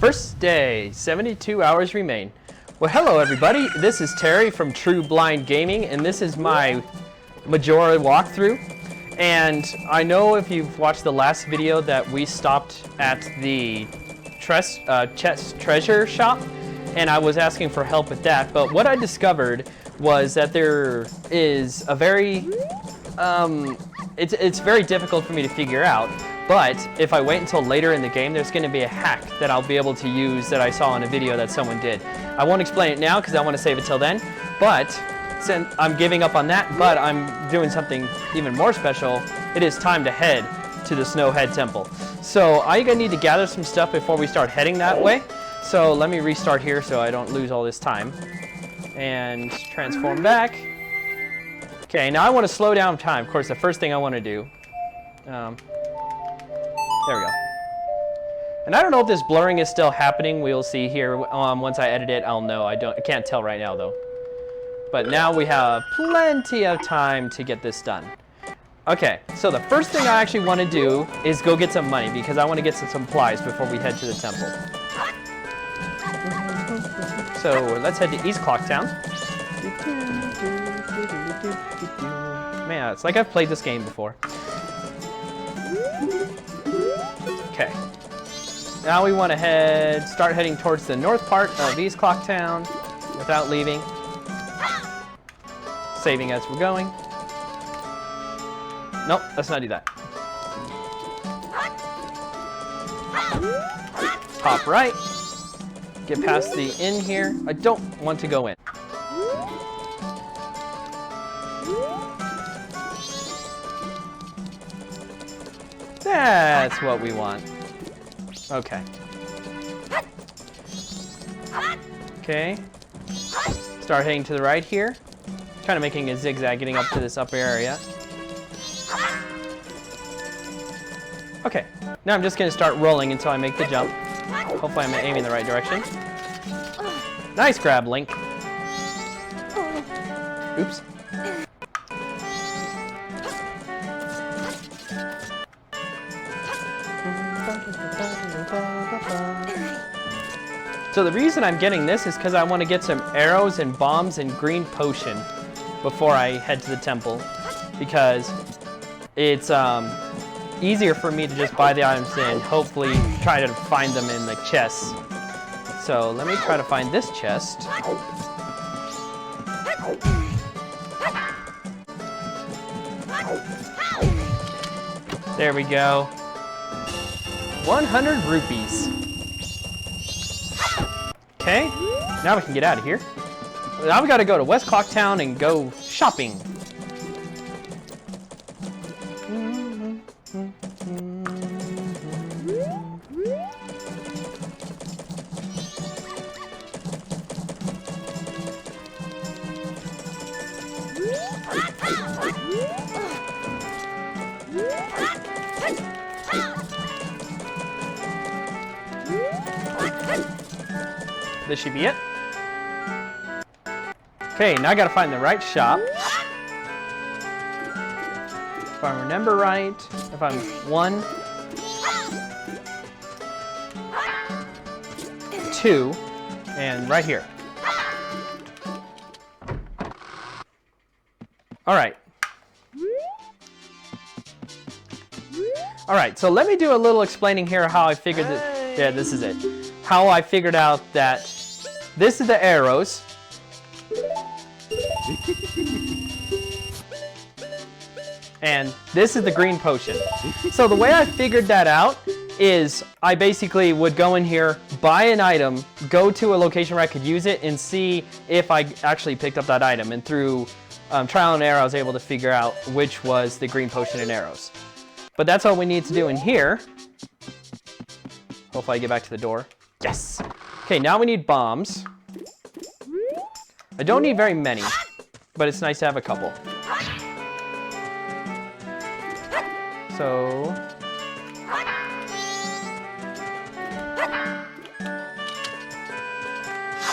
First day, 72 hours remain. Well, hello everybody. This is Terry from TrueBlindGaming, and this is my Majora walkthrough. And I know if you've watched the last video that we stopped at the chest treasure shop, and I was asking for help with that. But what I discovered was that there is a very, it's very difficult for me to figure out. But if I wait until later in the game, there's going to be a hack that I'll be able to use that I saw in a video that someone did. I won't explain it now because I want to save it till then. But since I'm giving up on that, but I'm doing something even more special, it is time to head to the Snowhead Temple. So I'm going to need to gather some stuff before we start heading that way. So let me restart here so I don't lose all this time. And transform back. Okay, now I want to slow down time. Of course, the first thing I want to do... there we go. And I don't know if this blurring is still happening. We'll see here. Once I edit it, I'll know. I can't tell right now, though. But now we have plenty of time to get this done. Okay, so the first thing I actually want to do is go get some money, because I want to get some supplies before we head to the temple. So let's head to East Clocktown. Man, it's like I've played this game before. Okay. Now we want to start heading towards the north part of East Clocktown without leaving. Saving as we're going. Nope, let's not do that. Hop right. Get past the inn here. I don't want to go in. That's what we want. Okay. Okay. Start heading to the right here. Kind of making a zigzag getting up to this upper area. Okay. Now I'm just going to start rolling until I make the jump. Hopefully I'm aiming in the right direction. Nice grab, Link. Oops. So the reason I'm getting this is because I want to get some arrows and bombs and green potion before I head to the temple, because it's easier for me to just buy the items and hopefully try to find them in the chests. So let me try to find this chest. There we go. 100 rupees. Okay, now we can get out of here. Now we gotta go to West Clocktown and go shopping. This should be it. Okay, now I gotta find the right shop. If I remember right, if I'm 1, 2, and right here. Alright. Alright, so let me do a little explaining here how I figured that. Yeah, this is it. How I figured out that this is the arrows. And this is the green potion. So the way I figured that out is I basically would go in here, buy an item, go to a location where I could use it, and see if I actually picked up that item. And through trial and error, I was able to figure out which was the green potion and arrows. But that's all we need to do in here. Hopefully I get back to the door. Yes! Okay, now we need bombs. I don't need very many, but it's nice to have a couple. So...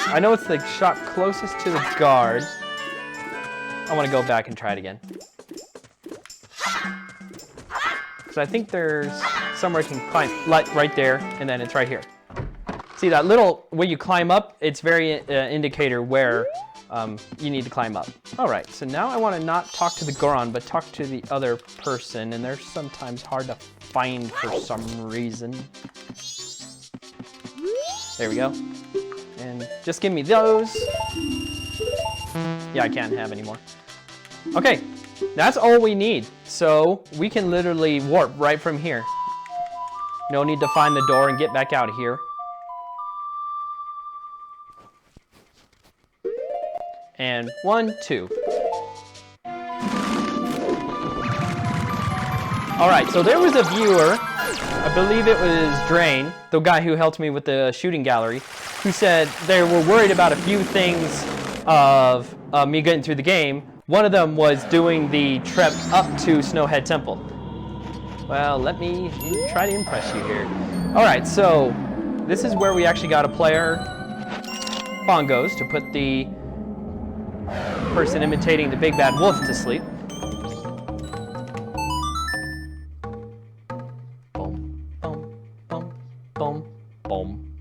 I know it's the shop closest to the guard. I want to go back and try it again. Because I think there's somewhere I can climb, like right there, and then it's right here. See that little, where you climb up, it's very indicator where you need to climb up. All right, so now I want to not talk to the Goron, but talk to the other person, and they're sometimes hard to find for some reason. There we go. And just give me those. Yeah, I can't have any more. Okay, that's all we need. So we can literally warp right from here. No need to find the door and get back out of here. And 1, 2. All right, so there was a viewer, I believe it was Drain, the guy who helped me with the shooting gallery, who said they were worried about a few things of me getting through the game. One of them was doing the trek up to Snowhead Temple. Well, let me try to impress you here. All right, so this is where we actually got to play our bongos to put the person imitating the big bad wolf to sleep. Boom, boom, boom, boom, boom.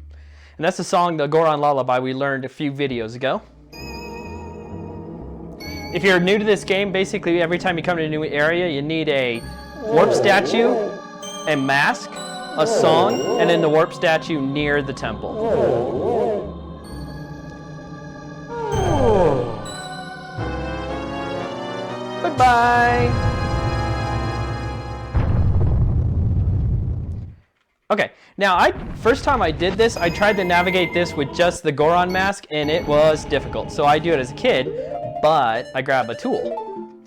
And that's the song, the Goron Lullaby, we learned a few videos ago. If you're new to this game, basically every time you come to a new area, you need a warp statue, a mask, a song, and then the warp statue near the temple. Goodbye. Okay, now first time I did this, I tried to navigate this with just the Goron mask, and it was difficult. So I do it as a kid, but I grab a tool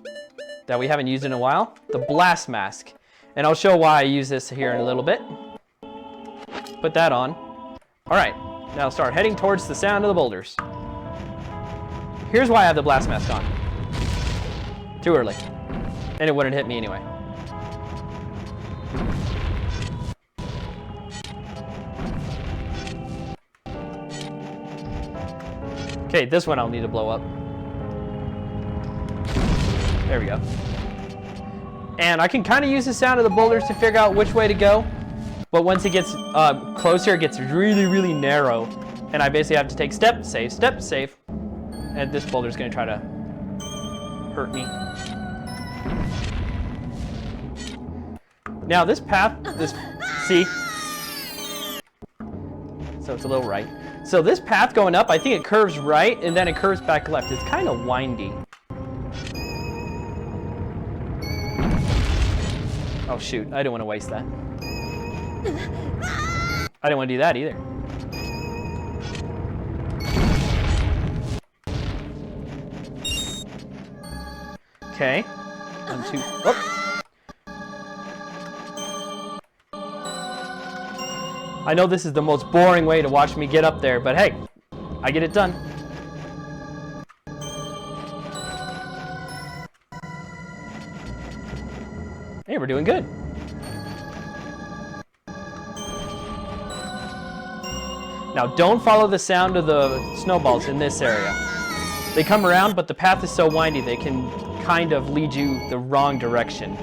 that we haven't used in a while, the blast mask. And I'll show why I use this here in a little bit. Put that on. All right, now start heading towards the sound of the boulders. Here's why I have the blast mask on. Too early. And it wouldn't hit me anyway. Okay, this one I'll need to blow up. There we go. And I can kind of use the sound of the boulders to figure out which way to go. But once it gets closer, it gets really, really narrow. And I basically have to take step, save. And this boulder's gonna try to hurt me. Now this path, see? So it's a little right. So this path going up, I think it curves right and then it curves back left. It's kind of windy. Oh shoot, I didn't want to waste that. I didn't want to do that either. Okay. 1, 2, whoop. I know this is the most boring way to watch me get up there, but hey, I get it done. Hey, we're doing good. Now, don't follow the sound of the snowballs in this area. They come around, but the path is so windy, they can kind of lead you the wrong direction.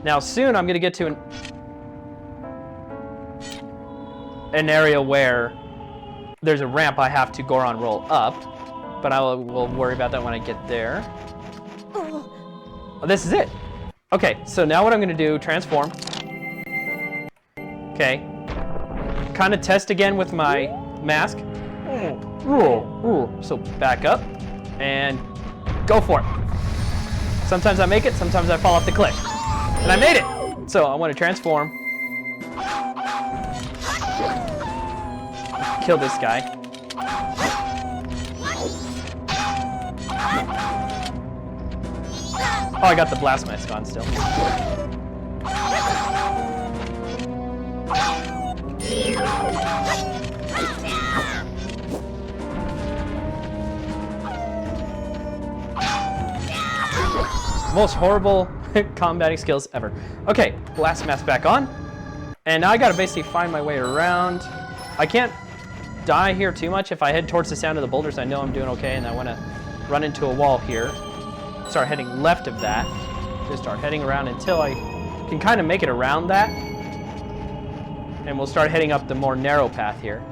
Now soon I'm gonna get to an area where there's a ramp I have to Goron roll up, but we'll worry about that when I get there. Oh, this is it. Okay, so now what I'm gonna do, transform. Okay, kind of test again with my mask. So back up and go for it. Sometimes I make it, sometimes I fall off the cliff. And I made it! So I want to transform. Kill this guy. Oh, I got the blast mask on still. Most horrible combating skills ever. Okay, blast mask back on. And now I gotta basically find my way around. I can't die here too much. If I head towards the sound of the boulders, I know I'm doing okay, and I wanna run into a wall here. Start heading left of that. Just start heading around until I can kind of make it around that. And we'll start heading up the more narrow path here.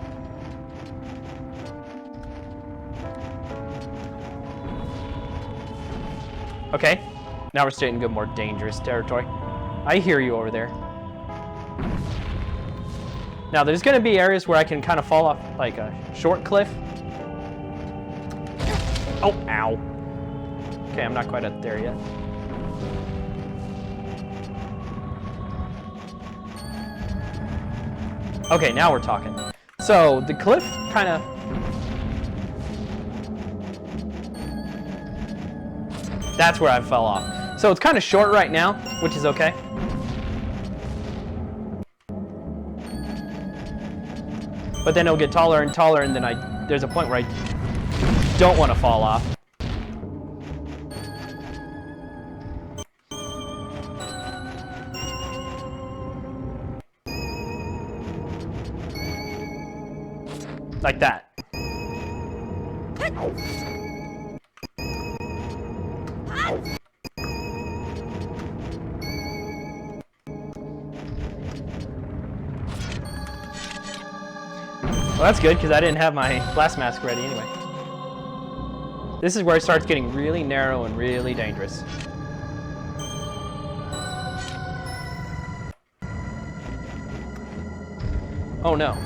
Okay, now we're starting to go more dangerous territory. I hear you over there. Now there's gonna be areas where I can kind of fall off like a short cliff. Oh, ow. Okay, I'm not quite up there yet. Okay, now we're talking. So the cliff kind of... That's where I fell off. So it's kind of short right now, which is okay. But then it'll get taller and taller, and then there's a point where I don't want to fall off. Like that. Well, that's good, because I didn't have my blast mask ready anyway. This is where it starts getting really narrow and really dangerous. Oh no.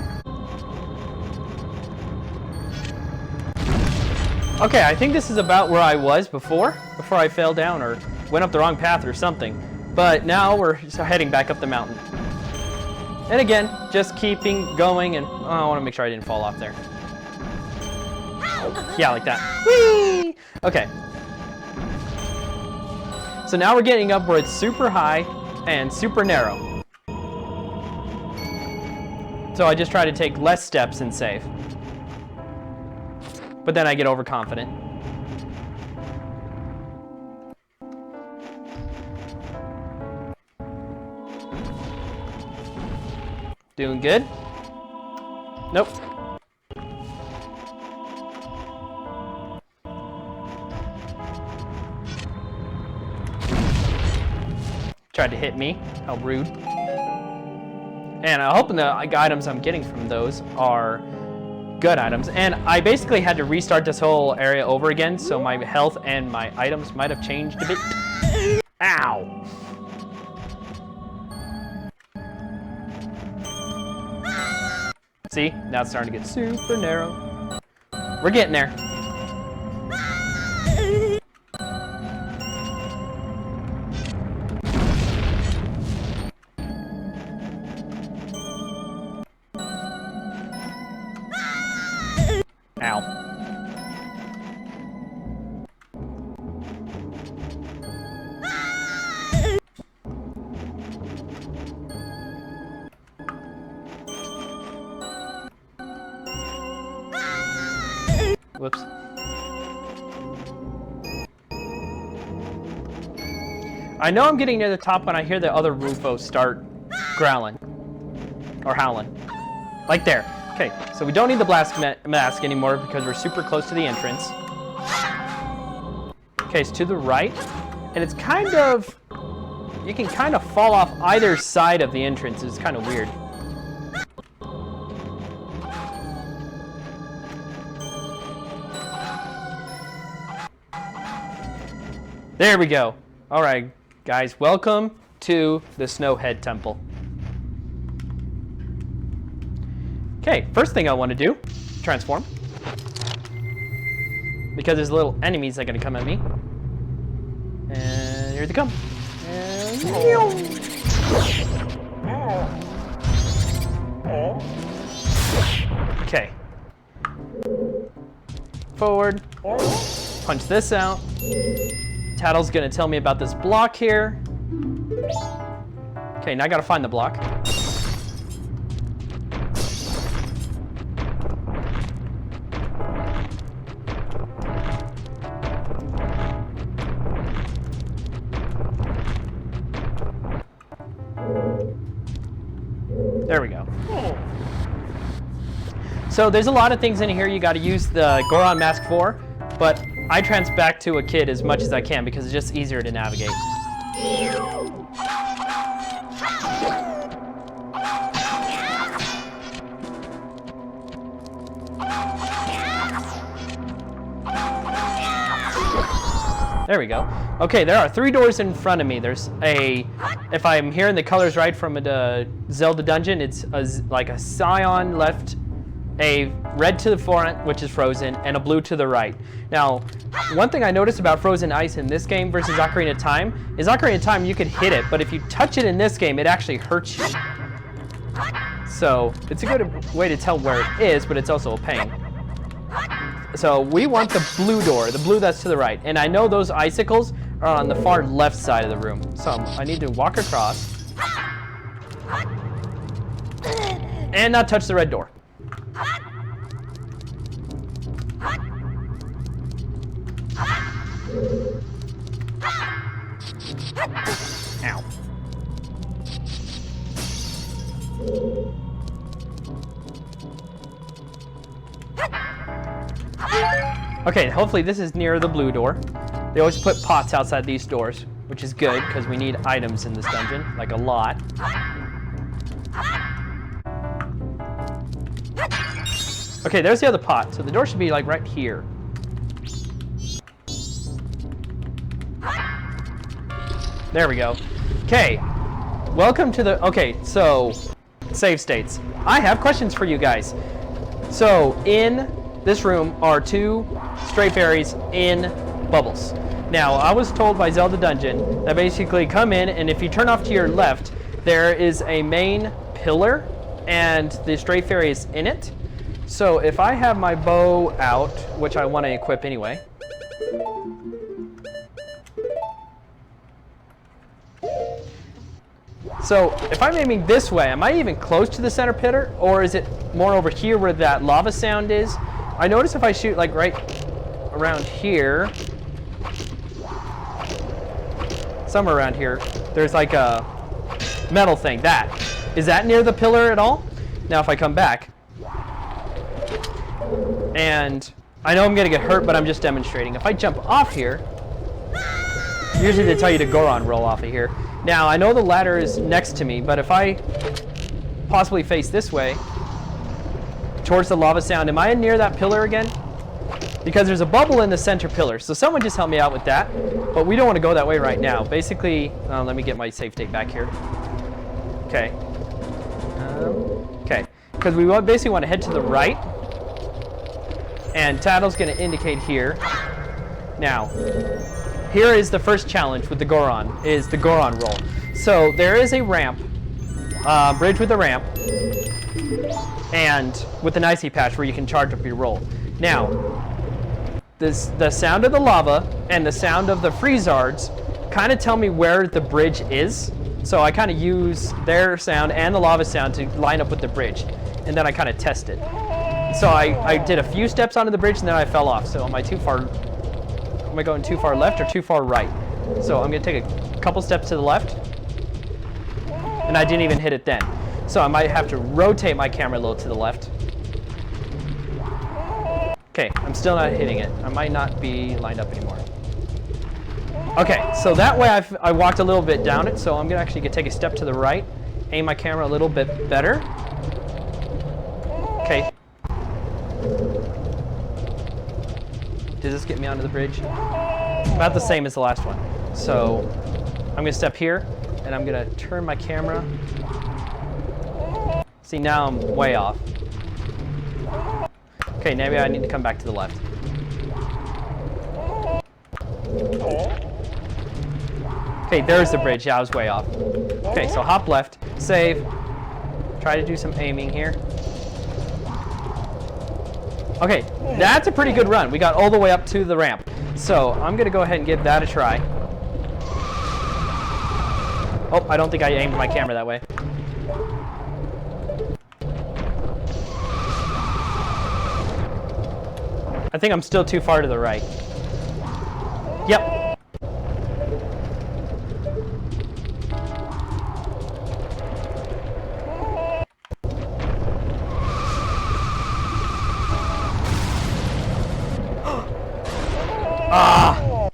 Okay, I think this is about where I was before I fell down or went up the wrong path or something. But now we're heading back up the mountain. And again, just keeping going, and oh, I want to make sure I didn't fall off there. Yeah, like that. Whee! Okay. So now we're getting up where it's super high and super narrow. So I just try to take less steps and save. But then I get overconfident. Doing good? Nope. Tried to hit me. How rude. And I'm hoping the items I'm getting from those are good items. And I basically had to restart this whole area over again, so my health and my items might have changed a bit. Ow! See? Now it's starting to get super narrow. We're getting there. Ow. Whoops. I know I'm getting near the top when I hear the other Rufos start growling. Or howling. Like there. Okay, so we don't need the blast mask anymore because we're super close to the entrance. Okay, it's to the right. And it's kind of... You can kind of fall off either side of the entrance. It's kind of weird. There we go. All right, guys, welcome to the Snowhead Temple. Okay, first thing I want to do, transform. Because there's little enemies that are going to come at me. And here they come. And... Okay. Forward. Punch this out. Tattle's gonna tell me about this block here. Okay, now I gotta find the block. There we go. So there's a lot of things in here you gotta use the Goron mask for, but I trans back to a kid as much as I can because it's just easier to navigate. There we go. Okay, there are 3 doors in front of me. There's a, if I'm hearing the colors right from a Zelda dungeon, it's like a cyan left, a red to the front, which is frozen, and a blue to the right. Now, one thing I noticed about frozen ice in this game versus Ocarina of Time is Ocarina of Time you could hit it, but if you touch it in this game, it actually hurts you. So it's a good way to tell where it is, but it's also a pain. So we want the blue door, the blue that's to the right. And I know those icicles are on the far left side of the room. So I need to walk across and not touch the red door. Ow. Okay, hopefully this is near the blue door. They always put pots outside these doors, which is good because we need items in this dungeon, like a lot. Okay, there's the other pot, so the door should be like right here. There we go. Okay, welcome to the, okay, so save states. I have questions for you guys. So in this room are 2 stray fairies in bubbles. Now, I was told by Zelda Dungeon that basically come in, and if you turn off to your left, there is a main pillar, and the stray fairy is in it. So if I have my bow out, which I want to equip anyway. So if I'm aiming this way, am I even close to the center pillar, or is it more over here where that lava sound is? I notice if I shoot like right around here, somewhere around here, there's like a metal thing. Is that near the pillar at all? Now if I come back, and I know I'm gonna get hurt, but I'm just demonstrating. If I jump off here, usually they tell you to Goron roll off of here. Now I know the ladder is next to me, but if I possibly face this way, towards the lava sound, am I near that pillar again? Because there's a bubble in the center pillar, so someone just help me out with that. But we don't want to go that way right now. Basically, let me get my save state back here. Okay. Okay, because we basically want to head to the right, and Tattle's going to indicate here. Now, here is the first challenge with the Goron, is the Goron roll. So there is a ramp, bridge with a ramp, and with an icy patch where you can charge up your roll. Now, the sound of the lava and the sound of the freezards kind of tell me where the bridge is. So I kind of use their sound and the lava sound to line up with the bridge, and then I kind of test it. So I did a few steps onto the bridge and then I fell off. So am I going too far left or too far right? So I'm gonna take a couple steps to the left, and I didn't even hit it then. So I might have to rotate my camera a little to the left. Okay, I'm still not hitting it. I might not be lined up anymore. Okay, so that way I walked a little bit down it, so I'm gonna actually take a step to the right, aim my camera a little bit better. Okay. Did this get me onto the bridge? About the same as the last one. So I'm gonna step here, and I'm gonna turn my camera. See, now I'm way off. Okay, maybe I need to come back to the left. Okay, there's the bridge. Yeah, I was way off. Okay, so hop left, save, try to do some aiming here. Okay, that's a pretty good run. We got all the way up to the ramp. So I'm gonna go ahead and give that a try. Oh, I don't think I aimed my camera that way. I think I'm still too far to the right. Yep. Ah!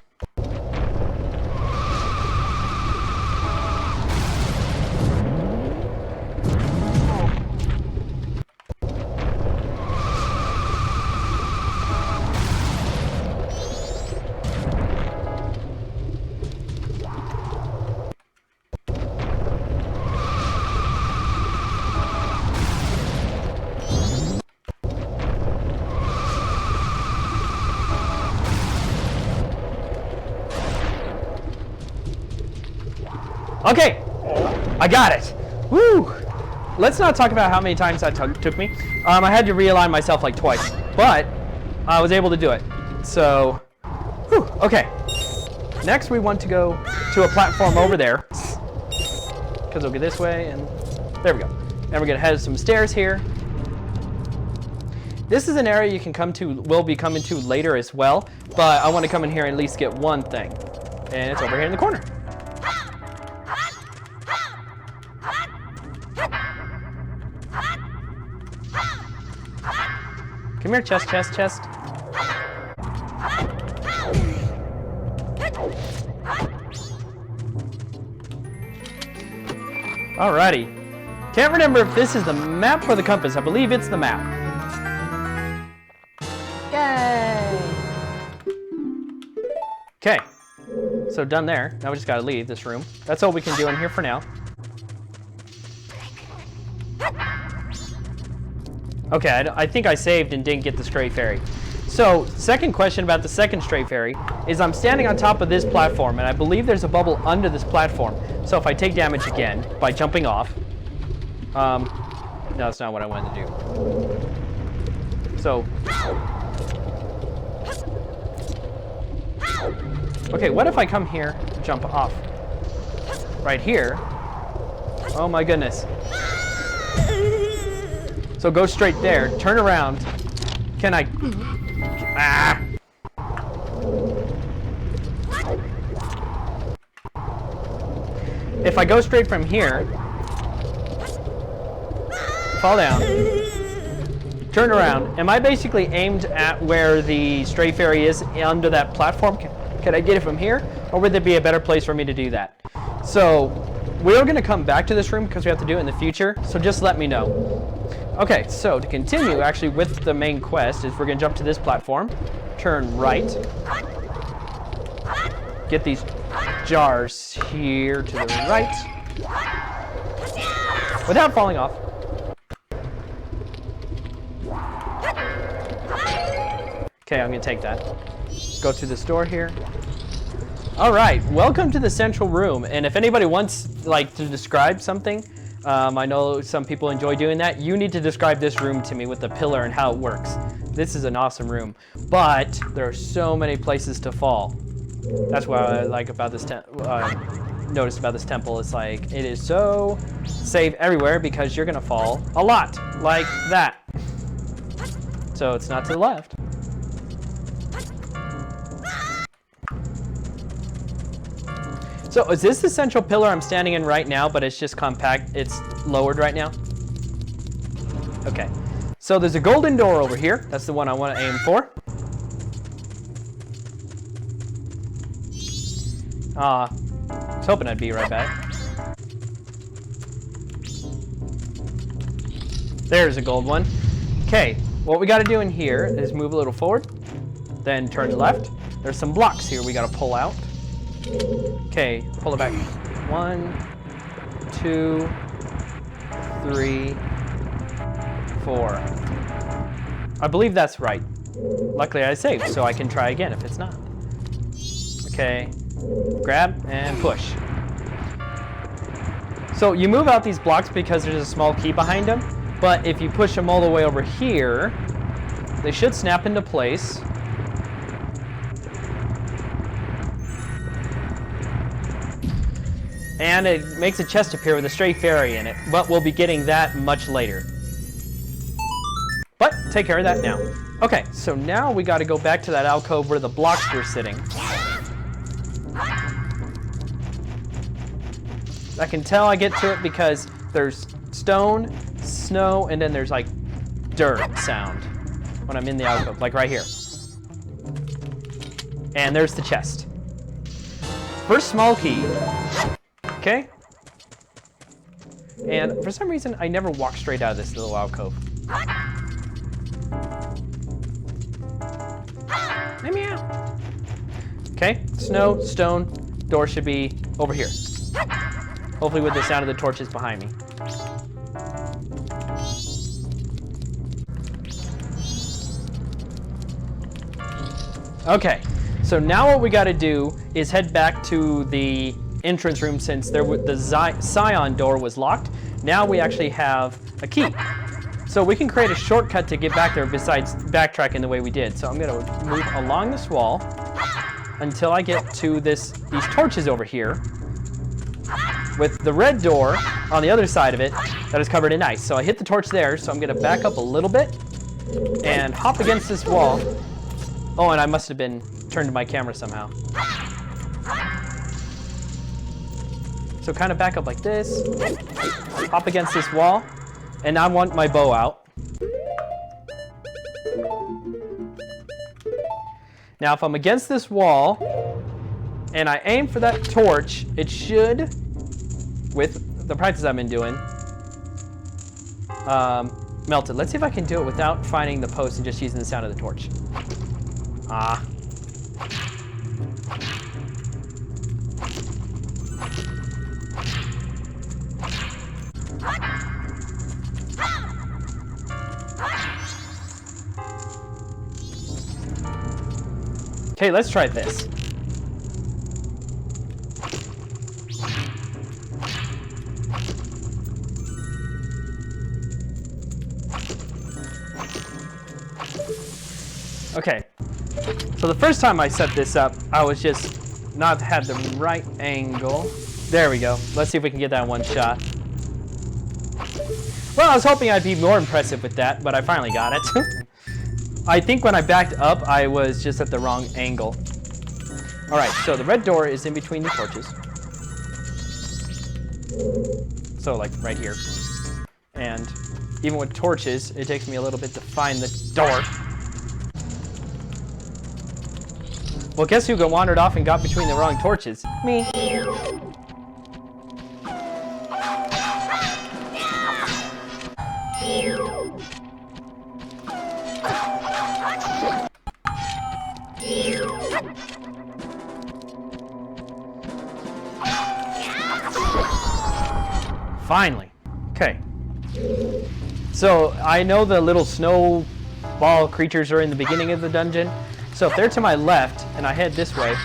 Okay, I got it. Woo! Let's not talk about how many times that took me. I had to realign myself like twice, but I was able to do it. So, whew, okay. Next, we want to go to a platform over there, because we'll go this way, and there we go. And we're gonna head some stairs here. This is an area you can come to, will be coming to later as well, but I want to come in here and at least get one thing, and it's over here in the corner. Come here, chest, chest, chest. Alrighty. Can't remember if this is the map or the compass. I believe it's the map. Yay! Okay. So done there. Now we just gotta leave this room. That's all we can do in here for now. Okay, I think I saved and didn't get the stray fairy. So, second question about the second stray fairy is I'm standing on top of this platform, and I believe there's a bubble under this platform. So if I take damage again by jumping off, no, that's not what I wanted to do. So, okay, what if I come here, jump off? Right here. Oh my goodness. So go straight there, turn around. Can I? Ah! If I go straight from here, fall down, turn around, am I basically aimed at where the stray fairy is under that platform? Can I get it from here? Or would there be a better place for me to do that? So, we're going to come back to this room because we have to do it in the future, so just let me know. Okay, so to continue actually with the main quest is we're going to jump to this platform, turn right, get these jars here to the right, without falling off. Okay, I'm going to take that. Go to this door here. All right, welcome to the central room, and if anybody wants like to describe something, I know some people enjoy doing that. You need to describe this room to me with the pillar and how it works. This is an awesome room, but there are so many places to fall. That's what I like about this noticed about this temple. It's like it is so safe everywhere because you're gonna fall a lot, like that. So it's not to the left. So is this the central pillar I'm standing in right now, but it's just compact, it's lowered right now? Okay, so there's a golden door over here. That's the one I want to aim for. I was hoping I'd be right back. There's a gold one. Okay, what we got to do in here is move a little forward, then turn left. There's some blocks here we got to pull out. Okay, pull it back. 1, 2, 3, 4. I believe that's right. Luckily I saved, so I can try again if it's not. Okay, grab and push. So you move out these blocks because there's a small key behind them, but if you push them all the way over here, they should snap into place. And it makes a chest appear with a stray fairy in it, but we'll be getting that much later. But take care of that now. Okay, so now we got to go back to that alcove where the blocks were sitting. I can tell I get to it because there's stone, snow, and then there's like dirt sound when I'm in the alcove, like right here. And there's the chest. First small key. Okay. And for some reason, I never walk straight out of this little alcove. Let me out. Okay, snow, stone, door should be over here. Hopefully with the sound of the torches behind me. Okay, so now what we gotta do is head back to the entrance room since the Scion door was locked. Now we actually have a key. So we can create a shortcut to get back there besides backtracking the way we did. So I'm gonna move along this wall until I get to these torches over here with the red door on the other side of it that is covered in ice. So I hit the torch there, so I'm gonna back up a little bit and hop against this wall. Oh, and I must have been turned to my camera somehow. So kind of back up like this, hop against this wall, and I want my bow out. Now if I'm against this wall and I aim for that torch, it should, with the practice I've been doing, melt it. Let's see if I can do it without finding the post and just using the sound of the torch. Ah. Okay, let's try this. Okay, so the first time I set this up, I was just not had the right angle. There we go. Let's see if we can get that in one shot. Well, I was hoping I'd be more impressive with that, but I finally got it. I think when I backed up, I was just at the wrong angle. All right, so the red door is in between the torches. So like right here. And even with torches, it takes me a little bit to find the door. Well, guess who wandered off and got between the wrong torches? Me. Finally. Okay. So I know the little snowball creatures are in the beginning of the dungeon. So if they're to my left and I head this way,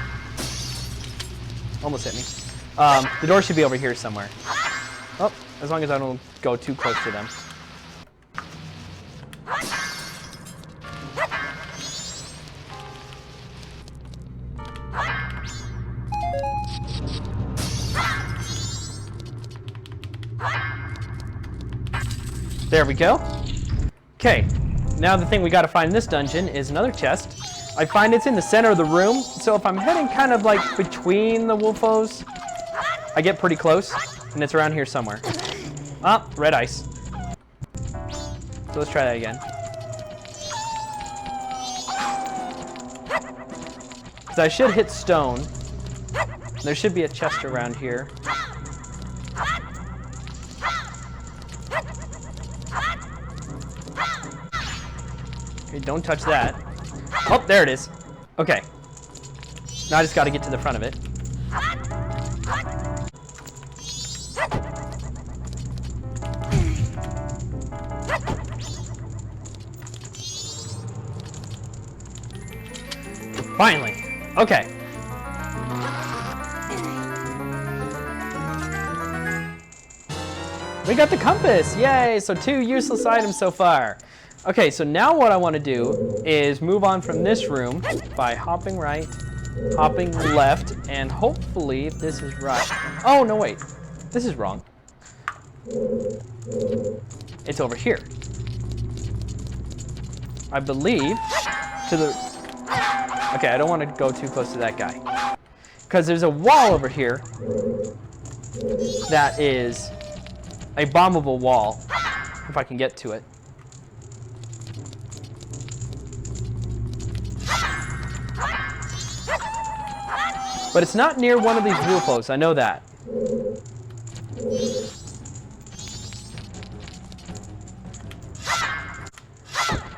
almost hit me. The door should be over here somewhere. Oh, as long as I don't go too close to them. There we go. Okay, now the thing we gotta find in this dungeon is another chest. I find it's in the center of the room, so if I'm heading kind of like between the wolfos, I get pretty close, and it's around here somewhere. Ah, red ice. So let's try that again. Because I should hit stone. There should be a chest around here. Okay, don't touch that. Oh, there it is. Okay. Now I just got to get to the front of it. Finally. Okay. We got the compass. Yay! So 2 useless items so far. Okay, so now what I want to do is move on from this room by hopping right, hopping left, and hopefully if this is right. Oh, no, wait. This is wrong. It's over here. I believe to the... Okay, I don't want to go too close to that guy. Because there's a wall over here that is a bombable wall, if I can get to it. But it's not near one of these wolfos, I know that.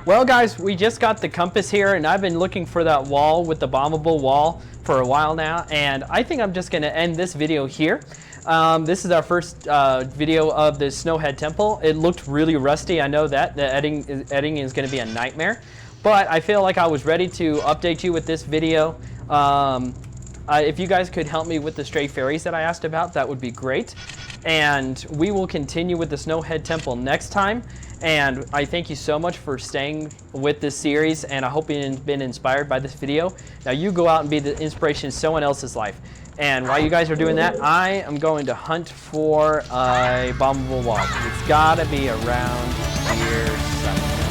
Well guys, we just got the compass here and I've been looking for that wall with the bombable wall for a while now, and I think I'm just gonna end this video here. This is our first video of the Snowhead Temple. It looked really rusty, I know that. The editing is gonna be a nightmare, but I feel like I was ready to update you with this video. If you guys could help me with the stray fairies that I asked about, that would be great. And we will continue with the Snowhead Temple next time. And I thank you so much for staying with this series, and I hope you've been inspired by this video. Now you go out and be the inspiration in someone else's life. And while you guys are doing that, I am going to hunt for a bombable wall. It's gotta be around here somewhere.